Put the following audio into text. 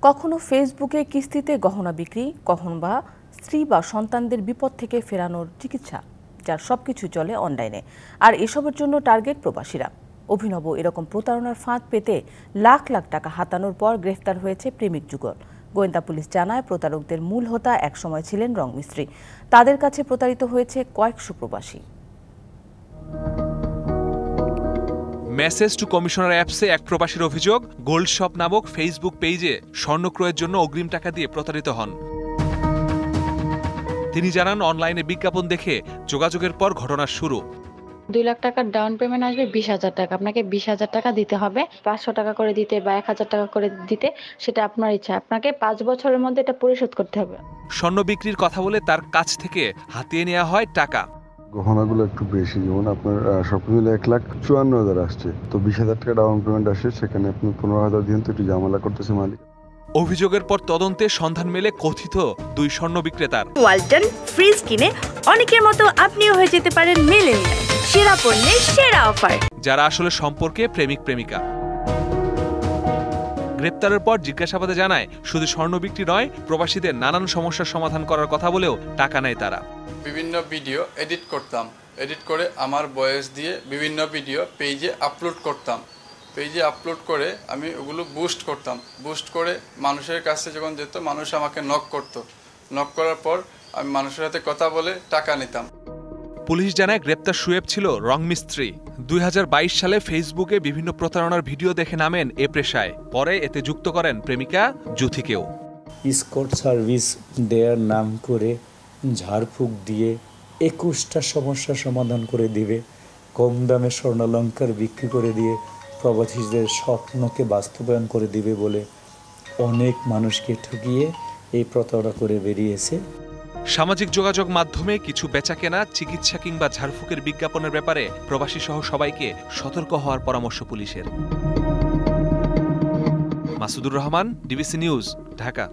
কখনো ফেসবুকে কিস্তিতে গহনা বিক্রি, কখনো বা স্ত্রী বা সন্তানদের বিপদ থেকে ফেরানোর চিকিৎসা, যার সবকিছু চলে অনলাইনে। আর এসবের জন্য টার্গেট প্রবাসীরা। অভিনব এরকম প্রতারণার ফাঁদ পেতে লাখ লাখ টাকা হাতানোর পর গ্রেফতার হয়েছে প্রেমিক যুগল। গোয়েন্দা পুলিশ জানায়, প্রতারকদের মূল হোতা একসময় ছিলেন রং মিস্ত্রি। তাদের কাছে প্রতারিত হয়েছে কয়েকশো প্রবাসী। মেসেজ টু কমিশনার অ্যাপসে এক প্রবাসীর অভিযোগ, গোল্ড শপ নামক ফেসবুক পেজে স্বর্ণ ক্রয়ের জন্য অগ্রিম টাকা দিয়ে প্রতারিত হন। তিনি জানান, অনলাইনে বিজ্ঞাপন দেখে যোগাযোগের পর ঘটনার শুরু। 2 লাখ টাকার ডাউন পেমেন্ট আসবে 20,000 টাকা। আপনাকে 20,000 টাকা দিতে হবে। 500 টাকা করে দিতে বা 1,000 টাকা করে দিতে, সেটা আপনার ইচ্ছা। আপনাকে 5 বছরের মধ্যে এটা পরিশোধ করতে হবে। স্বর্ণ বিক্রির কথা বলে তার কাছ থেকে হাতিয়ে নেওয়া হয় টাকা। গহনাগুলো একটু বেশি, যেমন আপনার সবকিছু মিলে 1,54,000 আসছে, তো 20,000 টাকা ডাউন পেমেন্ট আসে, সেখানে আপনি 15,000 দিন, তো একটু ঝামেলা করতেছে মালিক। অভিযোগের পর তদন্তে সন্ধান মেলে কথিত 2 স্বর্ণ বিক্রেতার। ওয়ালটন ফ্রিজ কিনে অনেকের মতো আপনিও হয়ে যেতে পারেন মিলেনিয়াল। সেরা পণ্যের সেরা অফার, যারা আসলে সম্পর্কে প্রেমিক প্রেমিকা। গ্রেপ্তারের পর জিজ্ঞাসাবাদে জানায়, শুধু স্বর্ণ বিক্রি নয়, প্রবাসীদের নানান সমস্যার সমাধান করার কথা বলেও টাকা নেয় তারা। বিভিন্ন ভিডিও এডিট করতাম, এডিট করে আমার ভয়েস দিয়ে বিভিন্ন ভিডিও পেজে আপলোড করতাম। পেজে আপলোড করে আমি ওগুলো বুস্ট করতাম। বুস্ট করে মানুষের কাছে যখন যেত, মানুষ আমাকে নক করত। নক করার পর আমি মানুষের সাথে কথা বলে টাকা নিতাম। পুলিশ জানায়, গ্রেপ্তার শুয়েব ছিল রং মিস্ত্রি। 2022 সালে ফেসবুকে বিভিন্ন প্রতারণার ভিডিও দেখে নামেন এ পেশায়। পরে এতে যুক্ত করেন প্রেমিকা জুথিকেও। স্কট সার্ভিস দেয়ার নাম করে ঝাড়ফুঁক দিয়ে 21টা সমস্যার সমাধান করে দিবে, কম দামে স্বর্ণালঙ্কার বিক্রি করে দিয়ে প্রবাসীদের স্বপ্নকে বাস্তবায়ন করে দিবে বলে অনেক মানুষকে ঠকিয়ে এই প্রতারণা করে বেরিয়েছে। সামাজিক যোগাযোগ মাধ্যমে কিছু বেচাকেনা, চিকিৎসা কিংবা ঝাড়ফুঁকের বিজ্ঞাপনের ব্যাপারে প্রবাসী সহ সবাইকে সতর্ক হওয়ার পরামর্শ পুলিশের। Masudur Rahman, DBC news, Dhaka.